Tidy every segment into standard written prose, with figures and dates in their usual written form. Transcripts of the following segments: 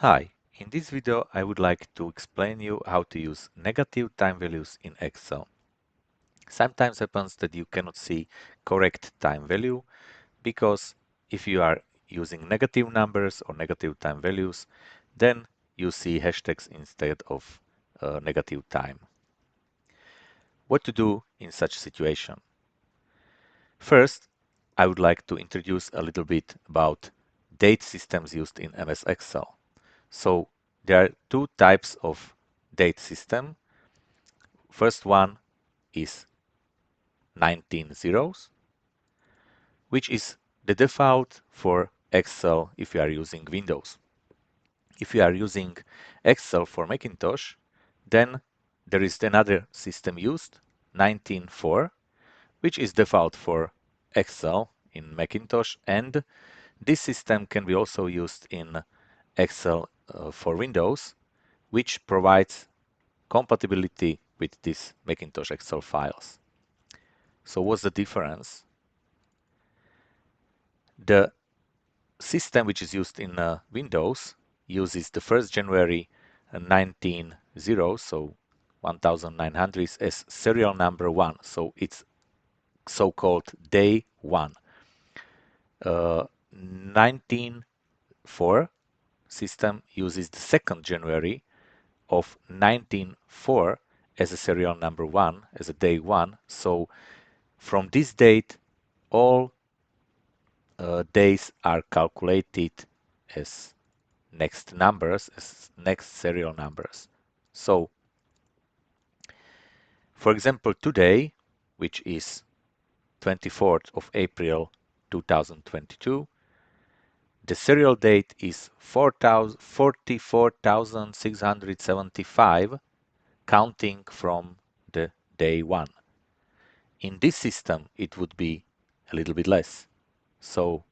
Hi, in this video I would like to explain you how to use negative time values in Excel. Sometimes happens that you cannot see correct time value because if you are using negative numbers or negative time values, then you see hashtags instead of negative time. What to do in such situation? First, I would like to introduce a little bit about date systems used in MS Excel. So there are two types of date system. First one is 19 zeros, which is the default for Excel if you are using Windows. If you are using Excel for Macintosh, then there is another system used, 19.4, which is default for Excel in Macintosh, and this system can be also used in Excel for Windows, which provides compatibility with these Macintosh Excel files. So what's the difference? The system which is used in Windows uses the 1st January 1900, so 1900 as serial number 1. So it's so-called day 1. 1904 system uses the 2nd January of 1904 as a serial number 1, as a day 1. So from this date, all days are calculated as next numbers, as next serial numbers. So, for example, today, which is 24th of April 2022, the serial date is 44,675, counting from the day 1. In this system, it would be a little bit less. So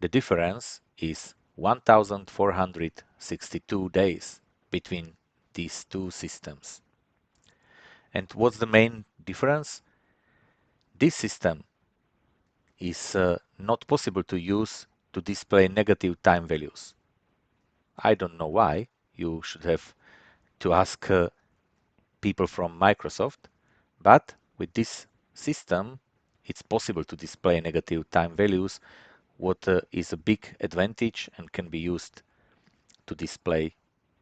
the difference is 1,462 days between these two systems. And what's the main difference? This system is not possible to use to display negative time values. I don't know why. You should have to ask people from Microsoft, but with this system, it's possible to display negative time values, what is a big advantage and can be used to display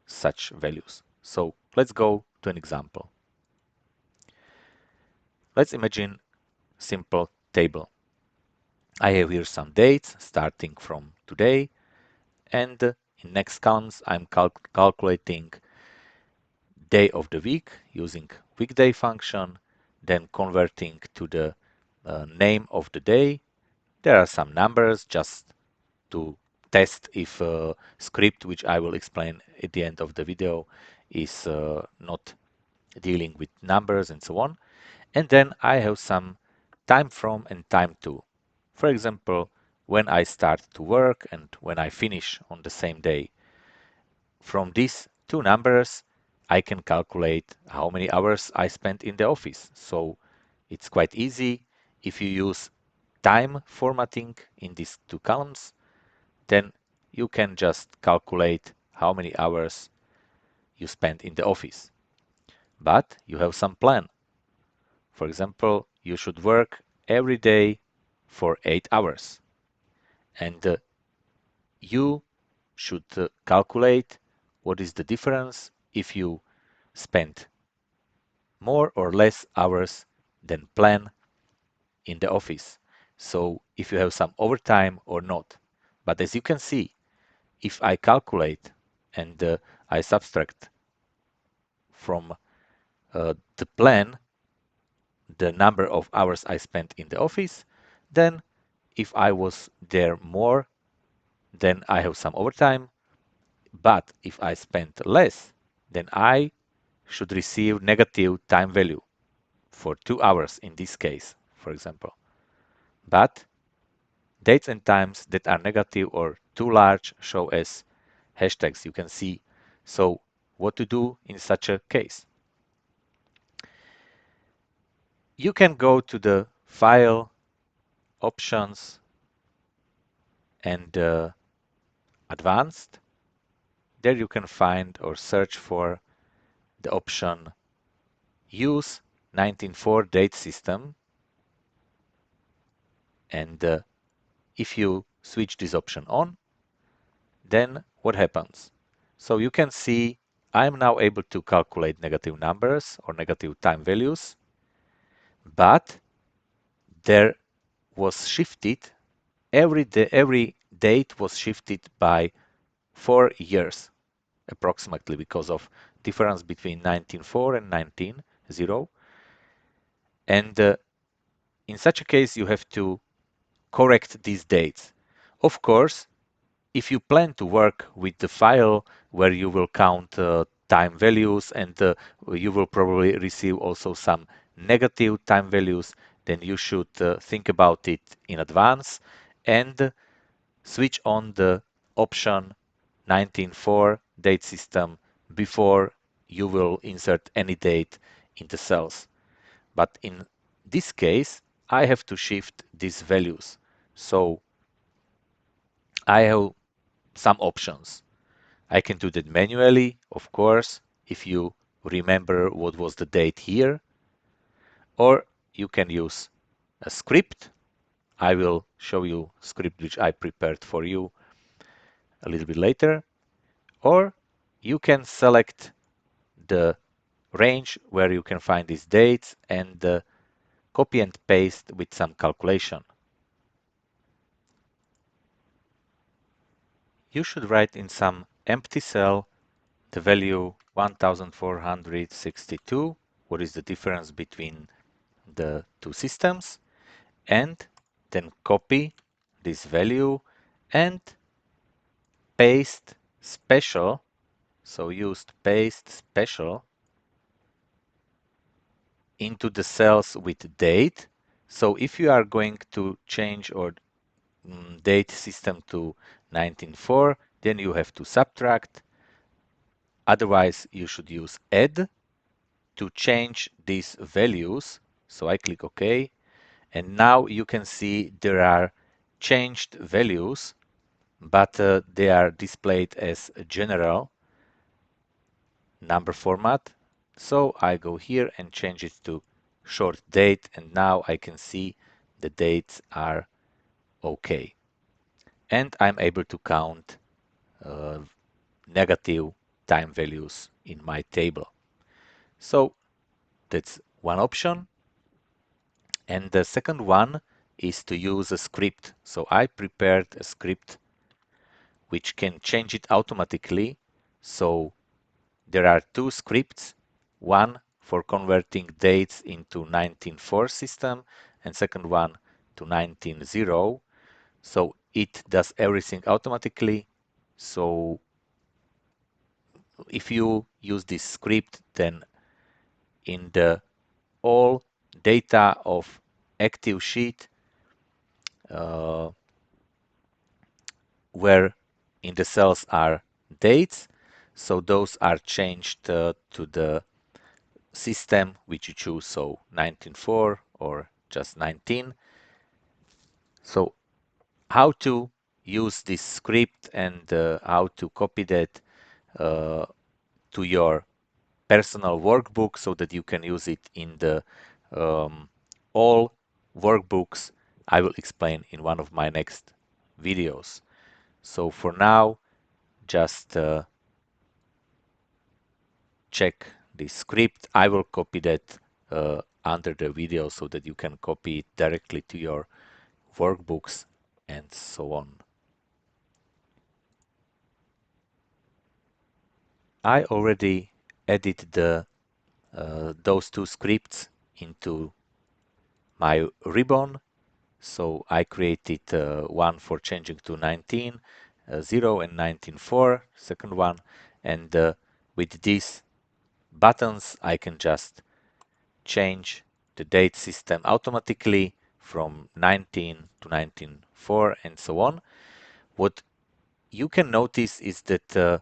such values. So let's go to an example. Let's imagine simple table. I have here some dates starting from today, and in next columns I'm calculating day of the week using weekday function, then converting to the name of the day. There are some numbers just to test if a script, which I will explain at the end of the video, is not dealing with numbers and so on. And then I have some time from and time to. For example, when I start to work and when I finish on the same day. From these two numbers, I can calculate how many hours I spent in the office. So it's quite easy. If you use time formatting in these two columns, then you can just calculate how many hours you spent in the office. But you have some plan. For example, you should work every day for 8 hours. And you should calculate what is the difference if you spend more or less hours than planned in the office. So if you have some overtime or not. But as you can see, if I calculate and I subtract from the plan the number of hours I spent in the office, then if I was there more, then I have some overtime. But if I spent less, then I should receive negative time value for 2 hours in this case, for example. But dates and times that are negative or too large show as hashtags, you can see. So what to do in such a case? You can go to the File, Options, and Advanced, there you can find or search for the option Use 1904 date system, and if you switch this option on, then what happens? So you can see I'm now able to calculate negative numbers or negative time values, but there was shifted every date was shifted by 4 years approximately because of difference between 1904 and 1900. And in such a case, you have to correct these dates. Of course, if you plan to work with the file where you will count time values and you will probably receive also some negative time values, then you should think about it in advance and switch on the option 1904 date system before you will insert any date in the cells. But in this case, I have to shift these values. So I have some options. I can do that manually, of course, if you remember what was the date here, or you can use a script. I will show you a script which I prepared for you a little bit later, or you can select the range where you can find these dates and copy and paste with some calculation. You should write in some empty cell the value 1462. What is the difference between the two systems? And then copy this value and paste special. So used paste special into the cells with date. So if you are going to change or date system to 1904, then you have to subtract. Otherwise, you should use add to change these values. So I click OK. And now you can see there are changed values, but they are displayed as a general number format. So I go here and change it to short date, and now I can see the dates are okay. And I'm able to count negative time values in my table. So that's one option. And the second one is to use a script. So I prepared a script which can change it automatically. So there are two scripts, one for converting dates into 1904 system and second one to 1900. So it does everything automatically. So if you use this script, then in the all data of active sheet uh, where in the cells are dates, so those are changed to the system which you choose, so 1904 or just 19. So how to use this script and how to copy that uh, to your personal workbook so that you can use it in the all workbooks, I will explain in one of my next videos. So for now, just check the script. I will copy that under the video so that you can copy it directly to your workbooks and so on. I already added those two scripts into my ribbon. So I created one for changing to 19, 0 and 19.4, second one. And with these buttons, I can just change the date system automatically from 19 to 19.4 and so on. What you can notice is that,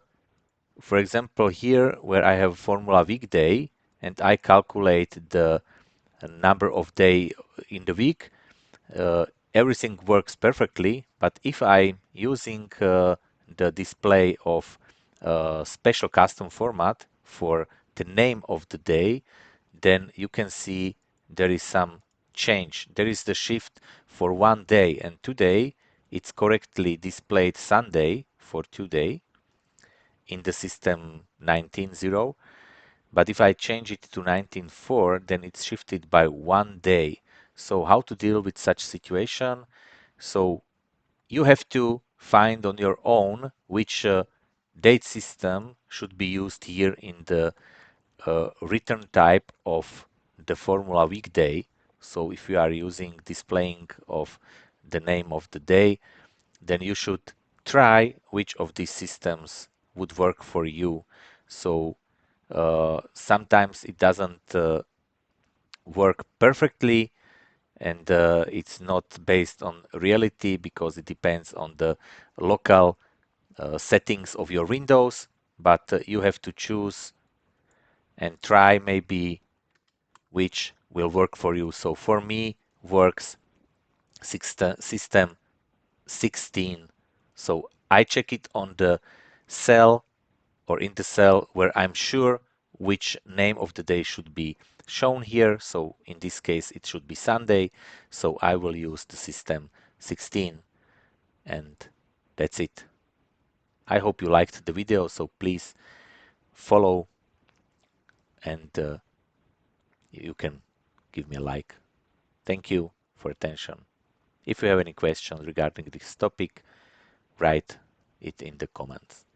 for example, here where I have formula weekday and I calculate the number of day in the week, everything works perfectly. But if I'm using the display of special custom format for the name of the day, then you can see there is some change. There is the shift for one day, and today it's correctly displayed Sunday for today in the system 19.0. But if I change it to 19.4, then it's shifted by one day. So how to deal with such situation? So you have to find on your own which date system should be used here in the return type of the formula weekday. So if you are using displaying of the name of the day, then you should try which of these systems would work for you. So sometimes it doesn't work perfectly, and it's not based on reality because it depends on the local settings of your Windows, but you have to choose and try maybe which will work for you. So for me works system 16. So I check it on the cell or in the cell where I'm sure which name of the day should be shown here. So in this case, it should be Sunday. So I will use the system 16, and that's it. I hope you liked the video. So please follow, and you can give me a like. Thank you for attention. If you have any questions regarding this topic, write it in the comments.